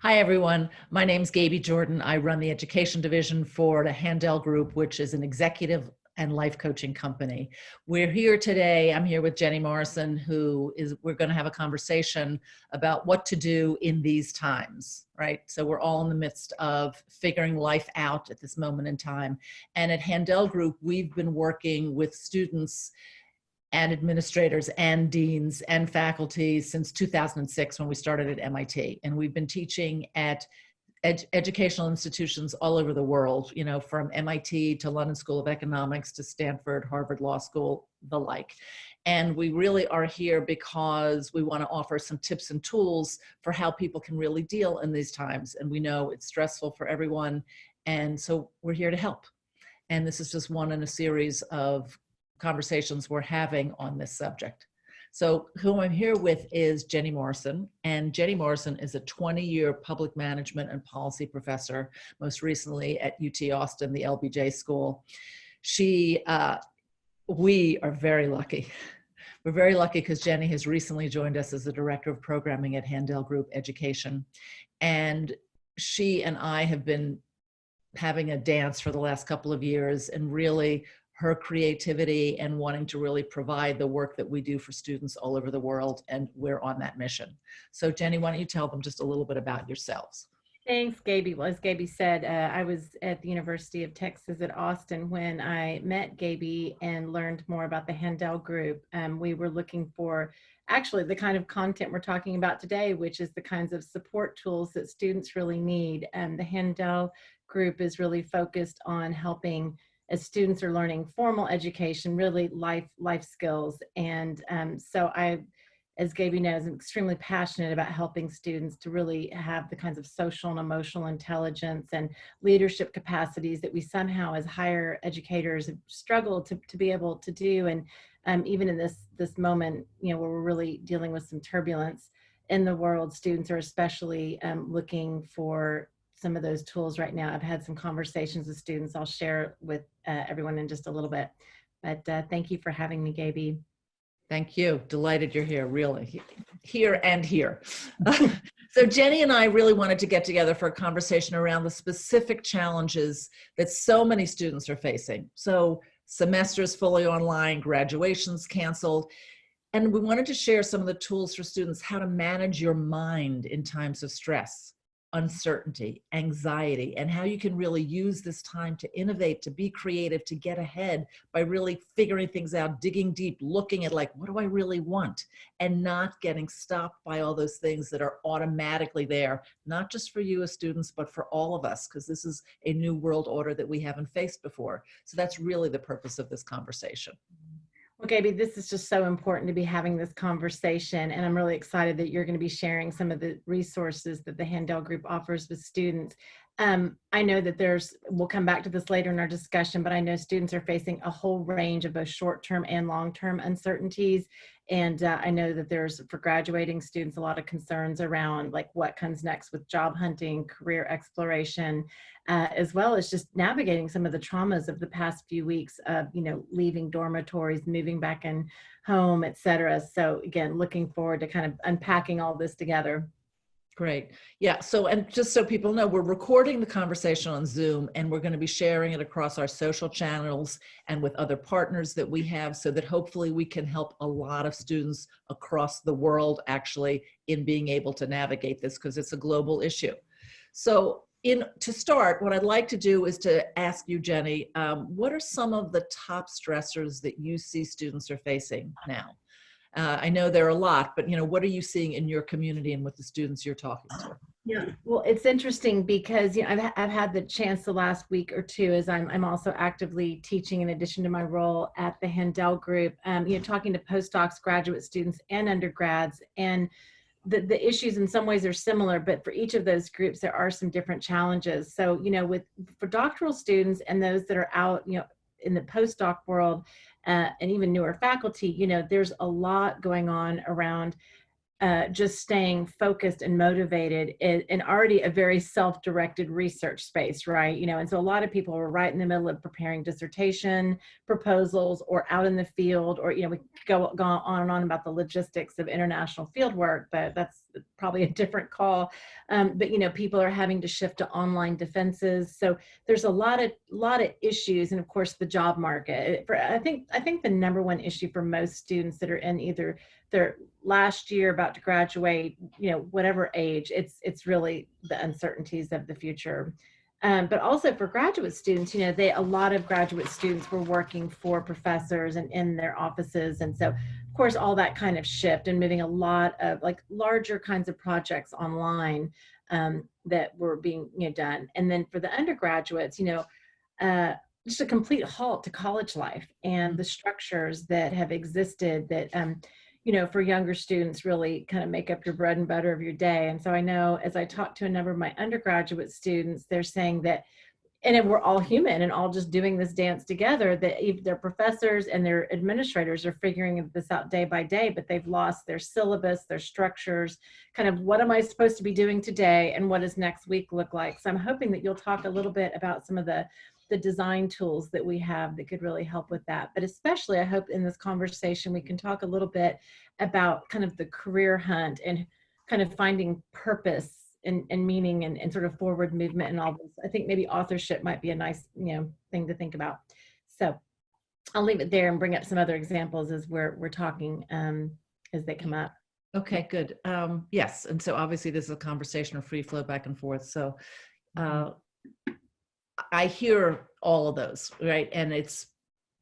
Hi, everyone. My name's Gaby Jordan. I run the education division for the Handel Group, which is an executive and life coaching company. We're here today. I'm here with Jenny Morrison, we're going to have a conversation about what to do in these times, right? So we're all in the midst of figuring life out at this moment in time. And at Handel Group, we've been working with students and administrators and deans and faculty since 2006 when we started at MIT. And we've been teaching at educational institutions all over the world, from MIT to London School of Economics to Stanford, Harvard Law School, the like. And we really are here because we want to offer some tips and tools for how people can really deal in these times. And we know it's stressful for everyone. And so we're here to help. And this is just one in a series of conversations we're having on this subject. So who I'm here with is Jenny Morrison, and Jenny Morrison is a 20-year public management and policy professor, most recently at UT Austin, the LBJ School. We are very lucky. We're very lucky because Jenny has recently joined us as the Director of Programming at Handel Group Education. And she and I have been having a dance for the last couple of years, and really her creativity and wanting to really provide the work that we do for students all over the world, and we're on that mission. So Jenny, why don't you tell them just a little bit about yourselves? Thanks, Gaby. Well, as Gaby said, I was at the University of Texas at Austin when I met Gaby and learned more about the Handel Group. We were looking for actually the kind of content we're talking about today, which is the kinds of support tools that students really need. The Handel Group is really focused on helping as students are learning formal education, really life skills. And so as Gaby knows, I'm extremely passionate about helping students to really have the kinds of social and emotional intelligence and leadership capacities that we somehow as higher educators have struggled to be able to do. And even in this moment, where we're really dealing with some turbulence in the world, students are especially looking for some of those tools right now. I've had some conversations with students I'll share with everyone in just a little bit. But thank you for having me, Gaby. Thank you. Delighted you're here, really. Here and here. So Jenny and I really wanted to get together for a conversation around the specific challenges that so many students are facing. So semesters fully online, graduations canceled. And we wanted to share some of the tools for students, how to manage your mind in times of stress, uncertainty, anxiety, and how you can really use this time to innovate, to be creative, to get ahead by really figuring things out, digging deep, looking at like, what do I really want? And not getting stopped by all those things that are automatically there, not just for you as students, but for all of us, because this is a new world order that we haven't faced before. So that's really the purpose of this conversation. Well, Gaby, this is just so important to be having this conversation, and I'm really excited that you're going to be sharing some of the resources that the Handel Group offers with students. I know that we'll come back to this later in our discussion, but I know students are facing a whole range of both short-term and long-term uncertainties. And I know that there's, for graduating students, a lot of concerns around like what comes next with job hunting, career exploration, as well as just navigating some of the traumas of the past few weeks of, leaving dormitories, moving back in home, et cetera. So again, looking forward to kind of unpacking all this together. Great. Yeah. So, and just so people know, we're recording the conversation on Zoom, and we're going to be sharing it across our social channels and with other partners that we have, so that hopefully we can help a lot of students across the world actually in being able to navigate this, because it's a global issue. So to start, what I'd like to do is to ask you, Jenny, what are some of the top stressors that you see students are facing now? I know there are a lot, but what are you seeing in your community and with the students you're talking to? Yeah, well, it's interesting because I've had the chance the last week or two, as I'm also actively teaching in addition to my role at the Handel Group. Talking to postdocs, graduate students, and undergrads, and the issues in some ways are similar, but for each of those groups there are some different challenges. So for doctoral students and those that are out in the postdoc world, and even newer faculty, there's a lot going on around just staying focused and motivated in already a very self-directed research space, right? And so a lot of people are right in the middle of preparing dissertation proposals or out in the field, or, we could go on and on about the logistics of international field work, but that's probably a different call. But, people are having to shift to online defenses. So there's a lot of issues. And of course, the job market. I think the number one issue for most students that are in either their last year about to graduate, whatever age, it's really the uncertainties of the future. But also for graduate students, a lot of graduate students were working for professors and in their offices. And so, of course, all that kind of shift and moving a lot of like larger kinds of projects online that were being done. And then for the undergraduates, just a complete halt to college life and the structures that have existed that, for younger students really kind of make up your bread and butter of your day. And so I know as I talk to a number of my undergraduate students, they're saying that, and we're all human and all just doing this dance together, that their professors and their administrators are figuring this out day by day, but they've lost their syllabus, their structures, kind of what am I supposed to be doing today and what does next week look like? So I'm hoping that you'll talk a little bit about some of the design tools that we have that could really help with that. But especially I hope in this conversation, we can talk a little bit about kind of the career hunt and kind of finding purpose and meaning and sort of forward movement and all this. I think maybe authorship might be a nice, thing to think about. So I'll leave it there and bring up some other examples as we're talking as they come up. Okay, good. Yes. And so obviously this is a conversation of free flow back and forth. So I hear all of those, right? And it's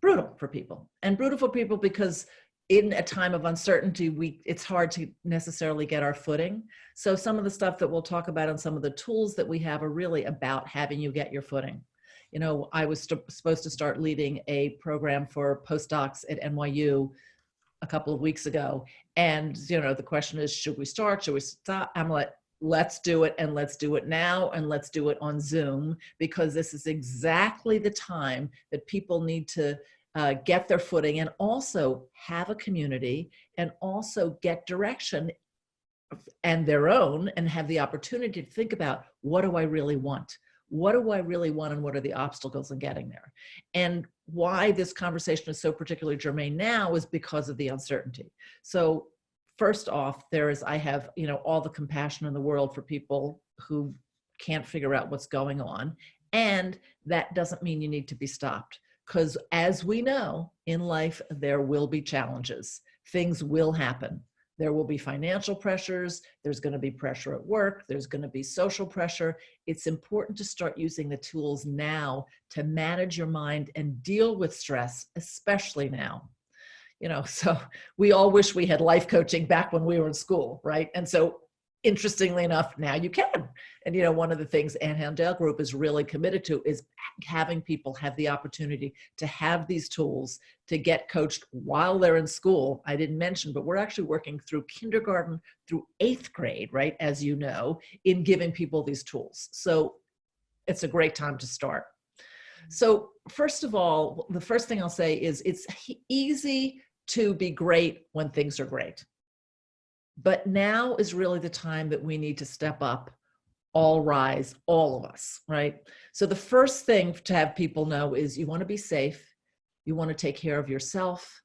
brutal for people, and brutal for people because in a time of uncertainty, it's hard to necessarily get our footing. So some of the stuff that we'll talk about and some of the tools that we have are really about having you get your footing. I was supposed to start leading a program for postdocs at NYU a couple of weeks ago. And, the question is, should we start? Should we stop? I'm like, let's do it, and let's do it now, and let's do it on Zoom, because this is exactly the time that people need to get their footing and also have a community and also get direction and their own, and have the opportunity to think about, what do I really want? What do I really want, and what are the obstacles in getting there? And why this conversation is so particularly germane now is because of the uncertainty. So first off, I have, all the compassion in the world for people who can't figure out what's going on. And that doesn't mean you need to be stopped, because as we know in life, there will be challenges. Things will happen. There will be financial pressures. There's going to be pressure at work. There's going to be social pressure. It's important to start using the tools now to manage your mind and deal with stress, especially now. So we all wish we had life coaching back when we were in school, right? And so interestingly enough, now you can. And, one of the things Ann Handel Group is really committed to is having people have the opportunity to have these tools to get coached while they're in school. I didn't mention, but we're actually working through kindergarten through 8th grade, right? As you know, in giving people these tools. So it's a great time to start. So first of all, the first thing I'll say is it's easy to be great when things are great. But now is really the time that we need to step up, all rise, all of us, right? So the first thing to have people know is you want to be safe, you want to take care of yourself,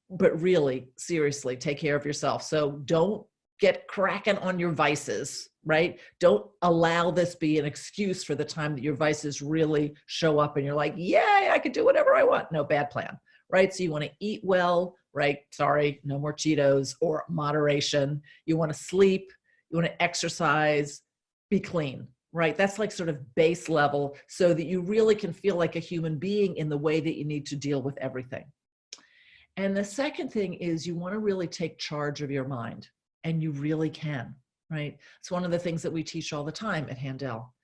but really, seriously, take care of yourself. So don't get cracking on your vices, right? Don't allow this be an excuse for the time that your vices really show up and you're like, yeah, I could do whatever I want. No, bad plan. Right? So you want to eat well, right? Sorry, no more Cheetos, or moderation. You want to sleep, you want to exercise, be clean, right? That's like sort of base level so that you really can feel like a human being in the way that you need to deal with everything. And the second thing is you want to really take charge of your mind, and you really can, right? It's one of the things that we teach all the time at Handel.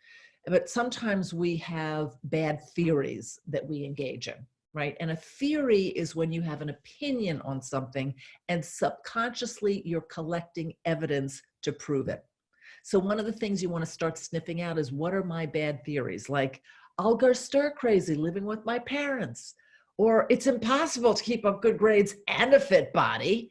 But sometimes we have bad theories that we engage in. Right? And a theory is when you have an opinion on something and subconsciously you're collecting evidence to prove it. So one of the things you want to start sniffing out is, what are my bad theories? Like, I'll go stir crazy living with my parents, or it's impossible to keep up good grades and a fit body.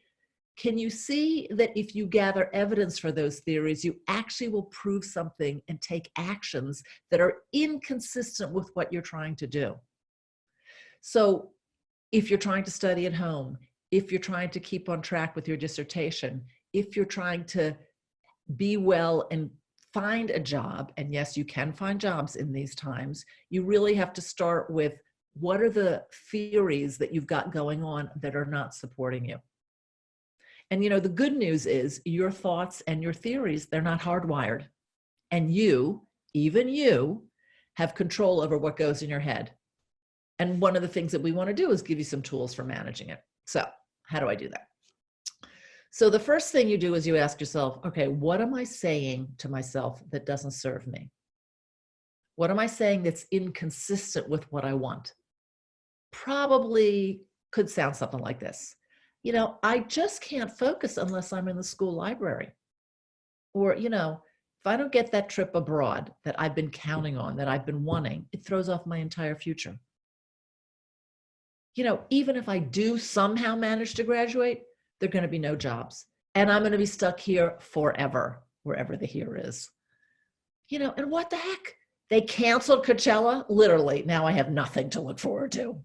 can you see that if you gather evidence for those theories, you actually will prove something and take actions that are inconsistent with what you're trying to do? So if you're trying to study at home, if you're trying to keep on track with your dissertation, if you're trying to be well and find a job, and yes, you can find jobs in these times, you really have to start with what are the theories that you've got going on that are not supporting you. And the good news is your thoughts and your theories, they're not hardwired. And you, even you, have control over what goes in your head. And one of the things that we want to do is give you some tools for managing it. So how do I do that? So the first thing you do is you ask yourself, okay, what am I saying to myself that doesn't serve me? What am I saying that's inconsistent with what I want? Probably could sound something like this. I just can't focus unless I'm in the school library. Or, if I don't get that trip abroad that I've been counting on, that I've been wanting, it throws off my entire future. Even if I do somehow manage to graduate, there are going to be no jobs. And I'm going to be stuck here forever, wherever the here is. And what the heck? They canceled Coachella, literally. Now I have nothing to look forward to.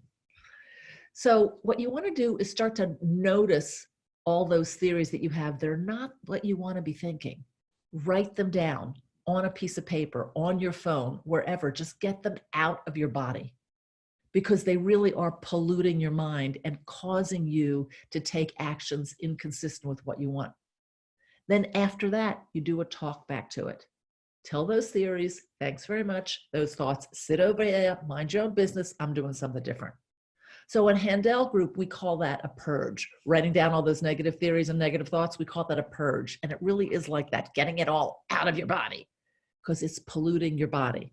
So what you want to do is start to notice all those theories that you have. They're not what you want to be thinking. Write them down on a piece of paper, on your phone, wherever. Just get them out of your body, because they really are polluting your mind and causing you to take actions inconsistent with what you want. Then after that, you do a talk back to it. Tell those theories, thanks very much. Those thoughts, sit over there, mind your own business. I'm doing something different. So in Handel Group, we call that a purge. Writing down all those negative theories and negative thoughts, we call that a purge. And it really is like that, getting it all out of your body, because it's polluting your body.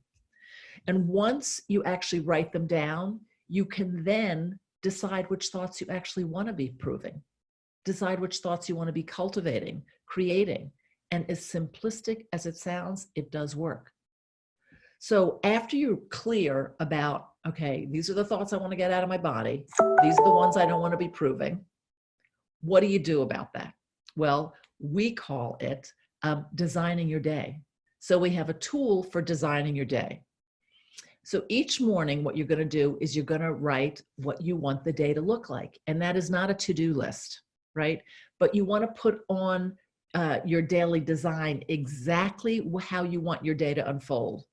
And once you actually write them down, you can then decide which thoughts you actually want to be proving, decide which thoughts you want to be cultivating, creating. And as simplistic as it sounds, it does work. So after you're clear about, okay, these are the thoughts I want to get out of my body, these are the ones I don't want to be proving, what do you do about that? Well, we call it designing your day. So we have a tool for designing your day. So each morning, what you're going to do is you're going to write what you want the day to look like. And that is not a to-do list, right? But you want to put on your daily design exactly how you want your day to unfold.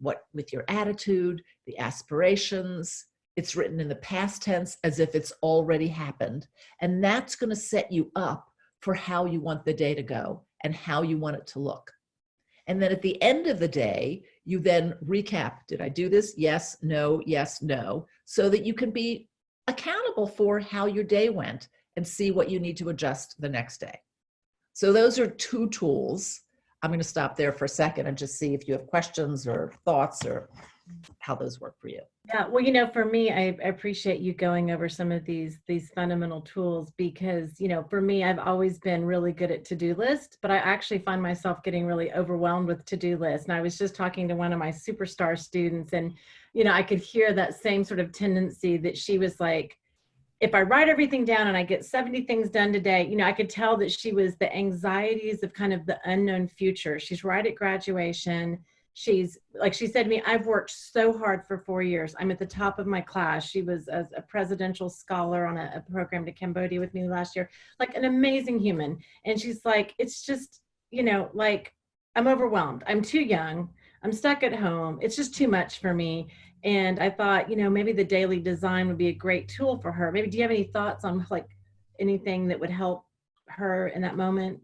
What with your attitude, the aspirations. It's written in the past tense as if it's already happened. And that's going to set you up for how you want the day to go and how you want it to look. And then at the end of the day, you then recap. Did I do this? Yes, no, so that you can be accountable for how your day went and see what you need to adjust the next day. So those are two tools. I'm going to stop there for a second and just see if you have questions or thoughts or how those work for you. Yeah, well, for me, I appreciate you going over some of these fundamental tools, because, for me, I've always been really good at to-do lists, but I actually find myself getting really overwhelmed with to-do lists. And I was just talking to one of my superstar students, and, I could hear that same sort of tendency that she was like, if I write everything down and I get 70 things done today, I could tell that she was the anxieties of kind of the unknown future. She's right at graduation. She's, like she said to me, I've worked so hard for 4 years. I'm at the top of my class. She was a presidential scholar on a program to Cambodia with me last year, like an amazing human. And she's like, it's just, like, I'm overwhelmed. I'm too young. I'm stuck at home. It's just too much for me. And I thought, maybe the daily design would be a great tool for her. Maybe, do you have any thoughts on like anything that would help her in that moment?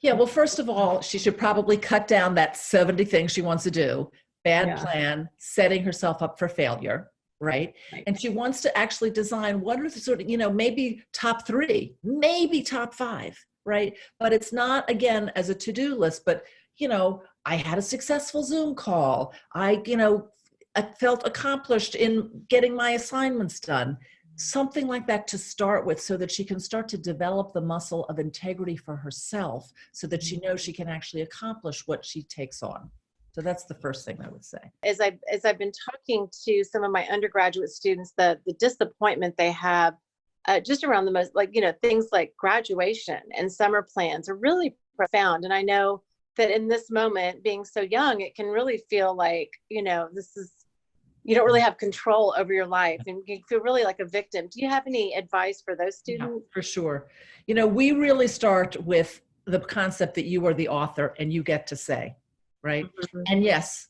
Yeah, well, first of all, she should probably cut down that 70 things she wants to do, bad plan, setting herself up for failure, right? And she wants to actually design what are the sort of, maybe top 3, maybe top 5, right? But it's not, again, as a to-do list, but, I had a successful Zoom call. I felt accomplished in getting my assignments done. Something like that to start with, so that she can start to develop the muscle of integrity for herself, so that she knows she can actually accomplish what she takes on. So that's the first thing I would say. As I've been talking to some of my undergraduate students, the disappointment they have just around the most, like, things like graduation and summer plans are really profound. And I know that in this moment, being so young, it can really feel like, this is, you don't really have control over your life and you feel really like a victim. Do you have any advice for those students? Yeah, for sure. We really start with the concept that you are the author and you get to say, right? Mm-hmm. And yes,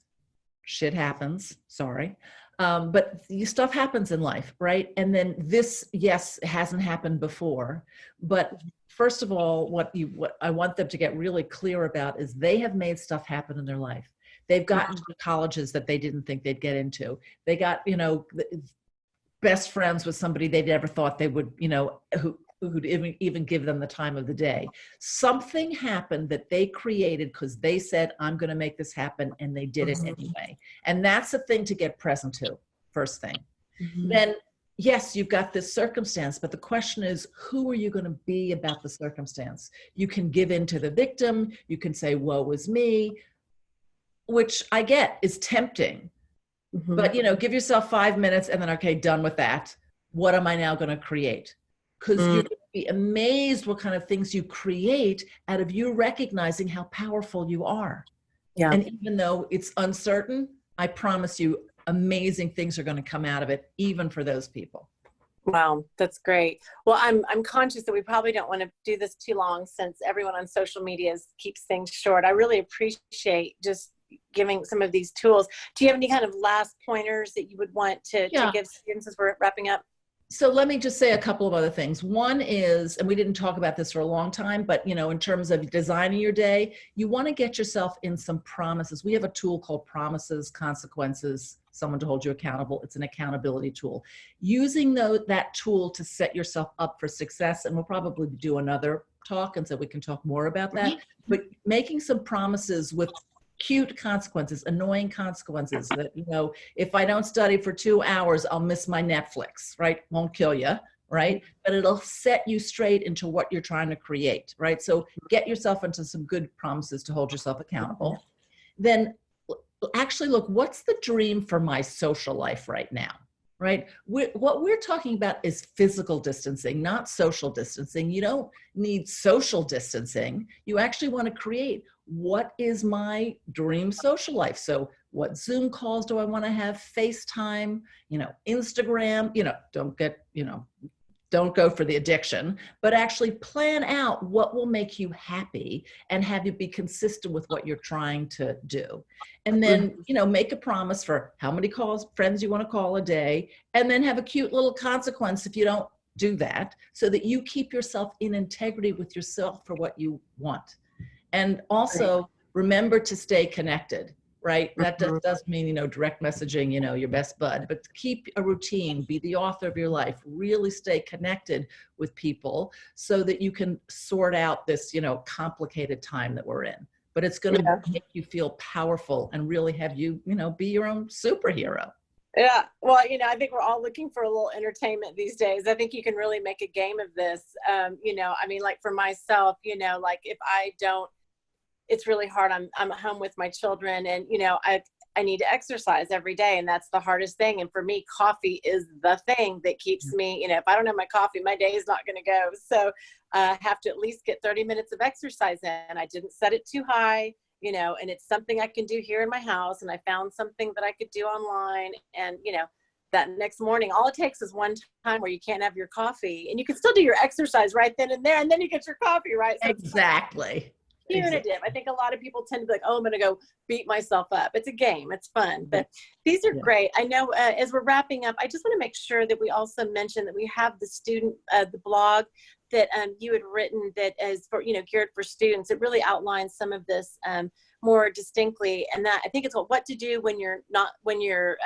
shit happens. Sorry. But stuff happens in life, right? And then this, yes, hasn't happened before. But first of all, what I want them to get really clear about is they have made stuff happen in their life. They've gotten to colleges that they didn't think they'd get into. They got, best friends with somebody they never thought they would, who'd even give them the time of the day. Something happened that they created because they said, I'm going to make this happen, and they did it anyway. And that's the thing to get present to, first thing. Mm-hmm. Then, yes, you've got this circumstance, but the question is, who are you going to be about the circumstance? You can give in to the victim. You can say, woe is me, which I get is tempting. Mm-hmm. But, give yourself 5 minutes and then, okay, done with that. What am I now going to create? Because you're going to be amazed what kind of things you create out of you recognizing how powerful you are. Yeah. And even though it's uncertain, I promise you, amazing things are going to come out of it, even for those people. Wow, that's great. Well, I'm conscious that we probably don't want to do this too long since everyone on social media keeps things short. I really appreciate just giving some of these tools. Do you have any kind of last pointers that you would want to give students as we're wrapping up? So let me just say a couple of other things. One is, and we didn't talk about this for a long time, but in terms of designing your day, you want to get yourself in some promises. We have a tool called Promises, Consequences, someone to hold you accountable. It's an accountability tool. Using that tool to set yourself up for success, and we'll probably do another talk, and so we can talk more about that, but making some promises with cute consequences, annoying consequences that, if I don't study for 2 hours, I'll miss my Netflix, right? Won't kill you, right? But it'll set you straight into what you're trying to create, right? So get yourself into some good promises to hold yourself accountable. Then actually look, what's the dream for my social life right now? Right? What we're talking about is physical distancing, not social distancing. You don't need social distancing. You actually want to create, what is my dream social life? So what Zoom calls do I want to have? FaceTime, Instagram, don't go for the addiction, but actually plan out what will make you happy and have you be consistent with what you're trying to do. And then, make a promise for how many friends you want to call a day, and then have a cute little consequence if you don't do that, so that you keep yourself in integrity with yourself for what you want. And also remember to stay connected. Right? That doesn't mean, direct messaging, your best bud, but keep a routine, be the author of your life, really stay connected with people so that you can sort out this, complicated time that we're in. But it's going to make you feel powerful and really have you, be your own superhero. Yeah. Well, I think we're all looking for a little entertainment these days. I think you can really make a game of this. Like for myself, like if I don't, it's really hard. I'm at home with my children, and I need to exercise every day, and that's the hardest thing. And for me, coffee is the thing that keeps me, if I don't have my coffee, my day is not going to go. So I have to at least get 30 minutes of exercise in. I didn't set it too high, and it's something I can do here in my house. And I found something that I could do online, and that next morning, all it takes is one time where you can't have your coffee, and you can still do your exercise right then and there, and then you get your coffee, right? So exactly. Punitive. I think a lot of people tend to be like, oh, I'm going to go beat myself up. It's a game. It's fun. But these are great. I know as we're wrapping up, I just want to make sure that we also mention that we have the blog that you had written that is for, geared for students. It really outlines some of this more distinctly. And that I think it's called What to Do When You're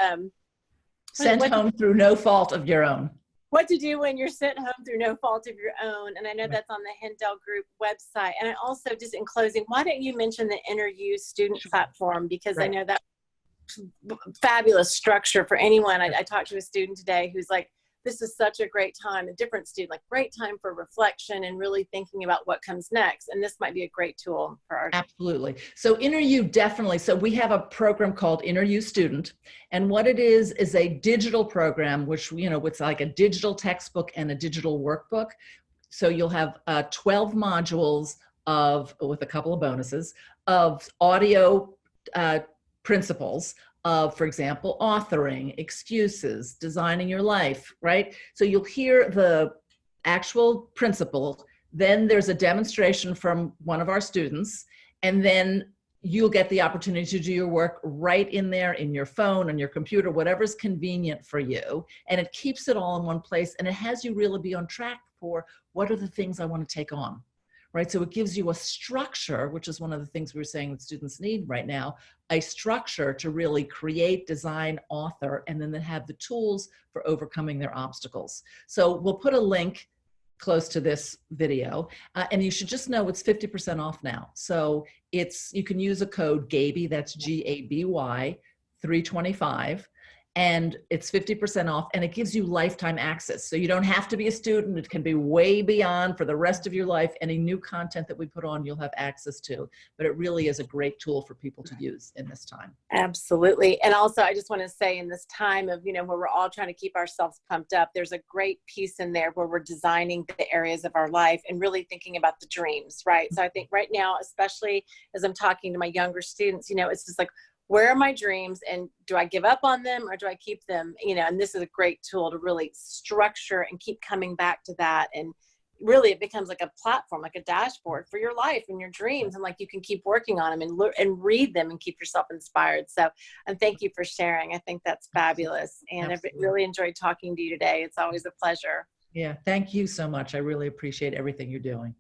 Sent Home Through No Fault of Your Own. What to do when you're sent home through no fault of your own. And I know that's on the Handel Group website. And I also, just in closing, why don't you mention the InterU student platform? Because I know that fabulous structure for anyone. I talked to a student today who's like, this is such a great time, a different student, like great time for reflection and really thinking about what comes next. And this might be a great tool for our. Absolutely. So InterU definitely. So we have a program called InterU Student, and what it is a digital program, which, you know, it's like a digital textbook and a digital workbook. So you'll have 12 modules with a couple of bonuses, of audio principles of, for example, authoring, excuses, designing your life, right? So you'll hear the actual principle, then there's a demonstration from one of our students, and then you'll get the opportunity to do your work right in there, in your phone, on your computer, whatever's convenient for you. And it keeps it all in one place, and it has you really be on track for what are the things I want to take on, right? So it gives you a structure, which is one of the things we were saying that students need right now, a structure to really create, design, author, and then they have the tools for overcoming their obstacles. So we'll put a link close to this video, and you should just know it's 50% off now. So you can use a code GABY, that's GABY 325, and it's 50% off, and it gives you lifetime access. So you don't have to be a student. It can be way beyond for the rest of your life. Any new content that we put on, you'll have access to, but it really is a great tool for people to use in this time. Absolutely. And also, I just want to say, in this time of, you know, where we're all trying to keep ourselves pumped up, there's a great piece in there where we're designing the areas of our life and really thinking about the dreams, right? So I think right now, especially as I'm talking to my younger students, you know, it's just like, where are my dreams, and do I give up on them or do I keep them? You know, and this is a great tool to really structure and keep coming back to that. And really it becomes like a platform, like a dashboard for your life and your dreams. And like, you can keep working on them and read them and keep yourself inspired. So, and thank you for sharing. I think that's fabulous. And I've really enjoyed talking to you today. It's always a pleasure. Yeah. Thank you so much. I really appreciate everything you're doing.